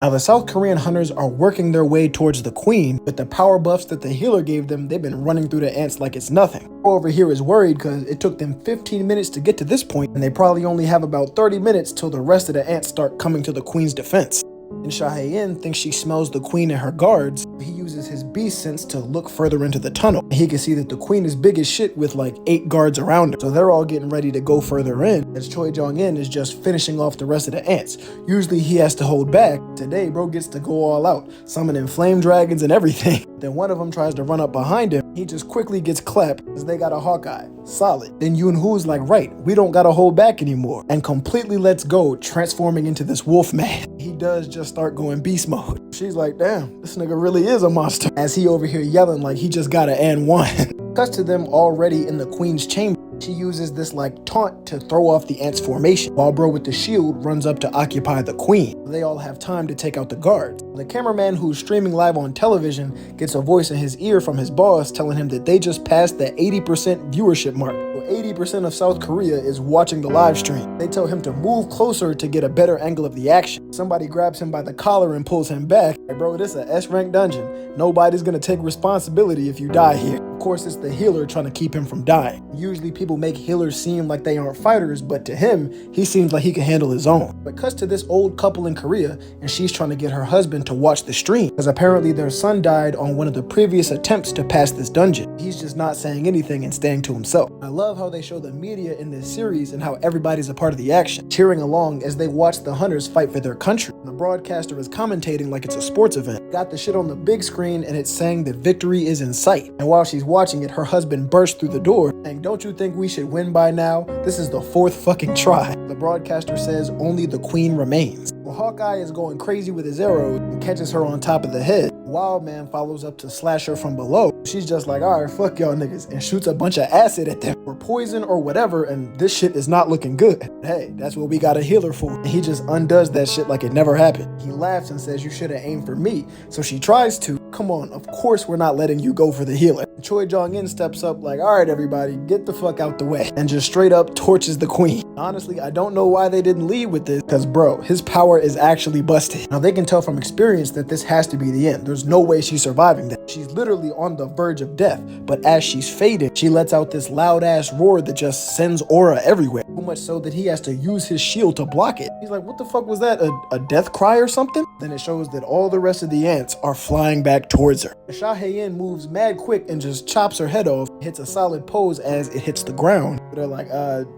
Now, the South Korean hunters are working their way towards the queen. With the power buffs that the healer gave them, they've been running through the ants like it's nothing. Bro over here is worried because it took them 15 minutes to get to this point, and they probably only have about 30 minutes till the rest of the ants start coming to the queen's defense. And Shahayin thinks she smells the queen and her guards. He uses his beast sense to look further into the tunnel. He can see that the queen is big as shit with like 8 guards around her. So they're all getting ready to go further in as Choi Jong-in is just finishing off the rest of the ants. Usually he has to hold back. Today, bro gets to go all out, summoning flame dragons and everything. Then one of them tries to run up behind him. He just quickly gets clapped because they got a Hawkeye. Solid. Then Yoon-hoo's like, right, we don't gotta hold back anymore, and completely lets go, transforming into this wolf man. He does just start going beast mode. She's like, damn, this nigga really is a monster. As he over here yelling like he just got an and one. Cuts to them already in the queen's chamber. She uses this like taunt to throw off the ants' formation, while bro with the shield runs up to occupy the queen. They all have time to take out the guards. The cameraman who's streaming live on television gets a voice in his ear from his boss telling him that they just passed the 80% viewership mark. 80% of South Korea is watching the live stream. They tell him to move closer to get a better angle of the action. Somebody grabs him by the collar and pulls him back. Hey bro, this is a S-rank dungeon. Nobody's gonna take responsibility if you die here. Of course, it's the healer trying to keep him from dying. Usually people make healers seem like they aren't fighters, but to him, he seems like he can handle his own. But cuts to this old couple in Korea, and she's trying to get her husband to watch the stream, because apparently their son died on one of the previous attempts to pass this dungeon. He's just not saying anything and staying to himself. I love how they show the media in this series and how everybody's a part of the action, cheering along as they watch the hunters fight for their country. The broadcaster is commentating like it's a sports event. Got the shit on the big screen and it's saying that victory is in sight. And while she's watching it, her husband bursts through the door saying, don't you think we should win by now? This is the 4th fucking try. The broadcaster says only the queen remains. Well, Hawkeye is going crazy with his arrows and catches her on top of the head. Wildman follows up to slash her from below. She's just like, all right, fuck y'all niggas, and shoots a bunch of acid at them, or poison or whatever, and this shit is not looking good. Hey, that's what we got a healer for. And he just undoes that shit like it never happened. He laughs and says, you should have aimed for me. So she tries to. Come on, of course we're not letting you go for the healer. And Choi Jong-in steps up like, all right, everybody, get the fuck out the way, and just straight up torches the queen. Honestly, I don't know why they didn't lead with this, because bro, his power is actually busted. Now they can tell from experience that this has to be the end. There's no way she's surviving that. She's literally on the verge of death, but as she's fading, she lets out this loud ass roar that just sends aura everywhere. So much so that he has to use his shield to block it. He's like, what the fuck was that? A death cry or something? Then it shows that all the rest of the ants are flying back towards her. Shahayin moves mad quick and just chops her head off, hits a solid pose as it hits the ground. They're like,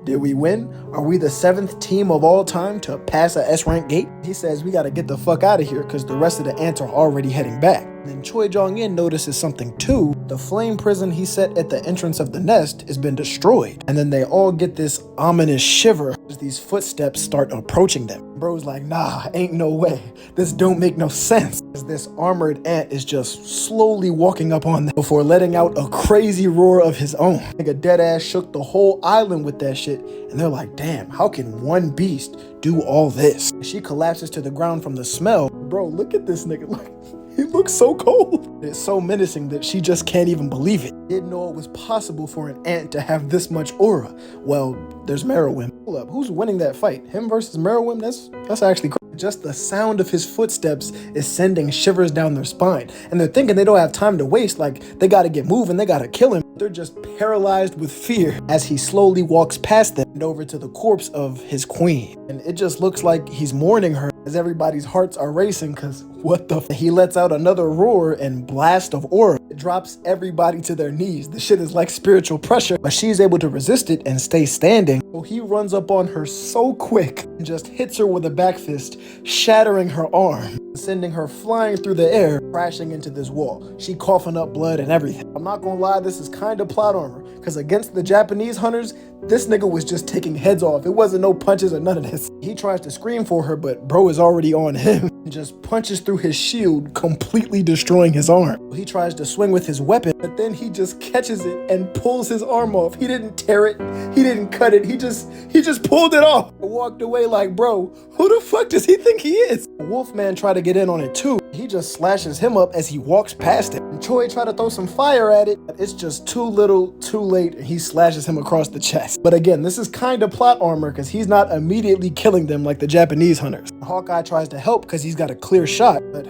did we win? Are we the 7th team of all time to pass a S-rank gate? He says we gotta get the fuck out of here because the rest of the ants are already heading back. Then Choi Jong-in notices something too. The flame prison he set at the entrance of the nest has been destroyed. And then they all get this ominous shiver as these footsteps start approaching them. Bro's like, nah, ain't no way. This don't make no sense. As this armored ant is just slowly walking up on them before letting out a crazy roar of his own. Nigga deadass shook the whole island with that shit. And they're like, damn, how can one beast do all this? She collapses to the ground from the smell. Bro, look at this nigga. Like, he looks so cold. It's so menacing that she just can't even believe it. Didn't know it was possible for an ant to have this much aura. Well, there's Meruem. Hold up, who's winning that fight? Him versus Meruem? That's actually crazy. Just the sound of his footsteps is sending shivers down their spine. And they're thinking they don't have time to waste, like they gotta get moving, they gotta kill him. They're just paralyzed with fear as he slowly walks past them and over to the corpse of his queen. And it just looks like he's mourning her as everybody's hearts are racing because what the f. He lets out another roar and blast of aura. It drops everybody to their knees. The shit is like spiritual pressure, but she's able to resist it and stay standing. So he runs up on her so quick and just hits her with a back fist, shattering her arm, sending her flying through the air, crashing into this wall. She coughing up blood and everything. I'm not gonna lie, this is kind of plot armor, because against the Japanese hunters, this nigga was just taking heads off. It wasn't no punches or none of this. He tries to scream for her, but bro is already on him and just punches through his shield, completely destroying his arm. He tries to swing with his weapon, but then he just catches it and pulls his arm off. He didn't tear it, he didn't cut it, he just pulled it off. I walked away like, bro, who the fuck does he think he is? Wolfman tried to get in on it too. He just slashes him up as he walks past it. And Choi tried to throw some fire at it, but it's just too little, too late, and he slashes him across the chest. But again, this is kind of plot armor because he's not immediately killing killing them like the Japanese hunters. Hawkeye tries to help because he's got a clear shot, but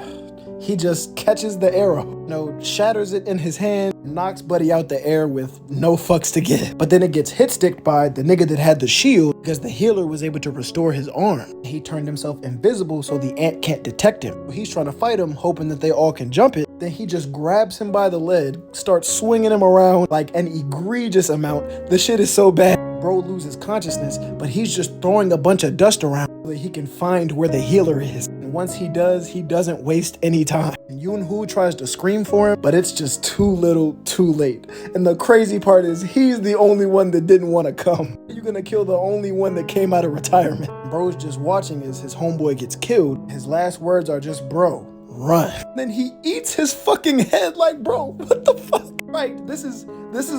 he just catches the arrow, shatters it in his hand, knocks Buddy out the air with no fucks to give. But then it gets hit-sticked by the nigga that had the shield because the healer was able to restore his arm. He turned himself invisible so the ant can't detect him. He's trying to fight him, hoping that they all can jump it. Then he just grabs him by the leg, starts swinging him around like an egregious amount. The shit is so bad. Bro loses consciousness, but he's just throwing a bunch of dust around so that he can find where the healer is. And once he does, he doesn't waste any time. And Yun-Hoo tries to scream for him, but it's just too little, too late. And the crazy part is he's the only one that didn't want to come. You're gonna kill the only one that came out of retirement. Bro's just watching as his homeboy gets killed. His last words are just, bro, run. Then he eats his fucking head like, bro, what the fuck? Right, this is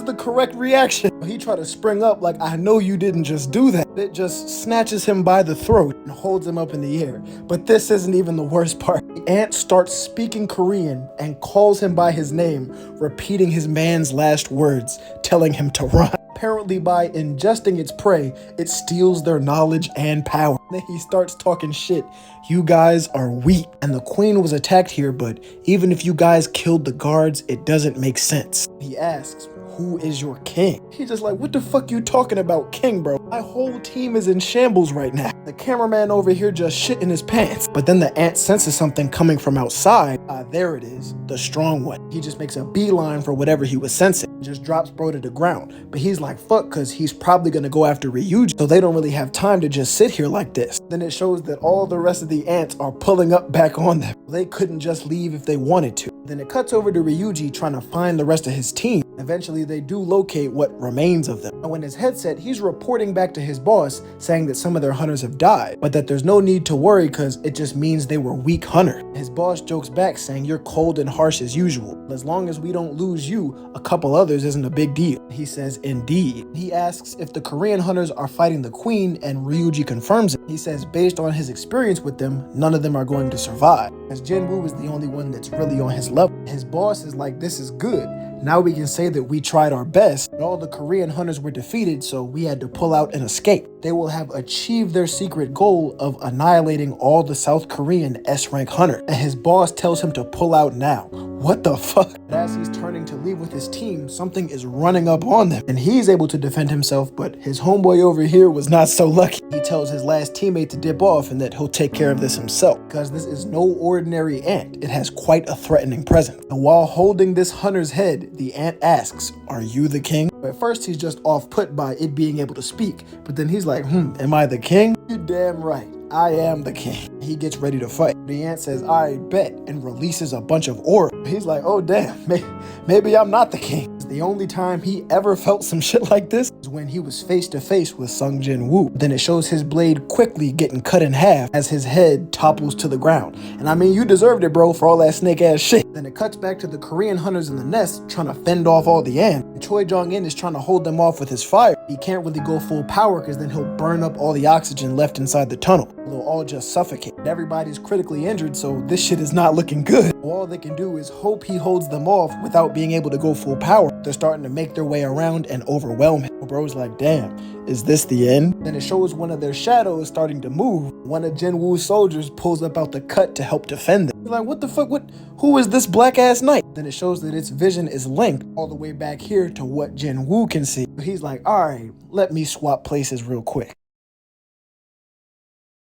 the correct reaction. He tried to spring up like, I know you didn't just do that. It just snatches him by the throat and holds him up in the air. But this isn't even the worst part. The ant starts speaking Korean and calls him by his name, repeating his man's last words, telling him to run. Apparently by ingesting its prey, it steals their knowledge and power. Then he starts talking shit. You guys are weak. And the queen was attacked here, but even if you guys killed the guards, it doesn't make sense. He asks, who is your king? He's just like, what the fuck you talking about, king, bro? My whole team is in shambles right now. The cameraman over here just shit in his pants. But then the ant senses something coming from outside. There it is, the strong one. He just makes a beeline for whatever he was sensing. Just drops bro to the ground. But he's like, fuck, because he's probably gonna go after Ryuji, so they don't really have time to just sit here like this. Then it shows that all the rest of the ants are pulling up back on them. They couldn't just leave if they wanted to. Then it cuts over to Ryuji trying to find the rest of his team. Eventually they do locate what remains of them. And in his headset, he's reporting back to his boss saying that some of their hunters have died, but that there's no need to worry because it just means they were weak hunters. His boss jokes back saying, you're cold and harsh as usual. As long as we don't lose you, a couple others isn't a big deal. He says, indeed. He asks if the Korean hunters are fighting the queen, and Ryuji confirms it. He says based on his experience with them, none of them are going to survive, as Jinwoo is the only one that's really on his level. His boss is like, this is good. Now we can say that we tried our best. All the Korean hunters were defeated, so we had to pull out and escape. They will have achieved their secret goal of annihilating all the South Korean S-rank hunters. And his boss tells him to pull out now. What the fuck? But as he's turning to leave with his team, something is running up on them. And he's able to defend himself, but his homeboy over here was not so lucky. He tells his last teammate to dip off and that he'll take care of this himself, because this is no ordinary ant. It has quite a threatening presence. And while holding this hunter's head, the ant asks, are you the king? At first he's just off put by it being able to speak, but then he's like, am I the king? You damn right, I am the king. He gets ready to fight. The ant says, I bet, and releases a bunch of aura. He's like, oh damn, maybe I'm not the king. The only time he ever felt some shit like this is when he was face to face with Sung Jin-woo. Then it shows his blade quickly getting cut in half as his head topples to the ground. And I mean, you deserved it, bro, for all that snake ass shit. Then it cuts back to the Korean hunters in the nest trying to fend off all the ants. And Choi Jong-in is trying to hold them off with his fire. He can't really go full power because then he'll burn up all the oxygen left inside the tunnel. They'll all just suffocate. Everybody's critically injured, so this shit is not looking good. All they can do is hope he holds them off without being able to go full power. They're starting to make their way around and overwhelm him. Bro's like, damn, is this the end? Then it shows one of their shadows starting to move. One of Jinwoo's soldiers pulls up out the cut to help defend them. He's like, what the fuck? Who is this black ass knight? Then it shows that its vision is linked all the way back here to what Jinwoo can see. He's like, all right, let me swap places real quick.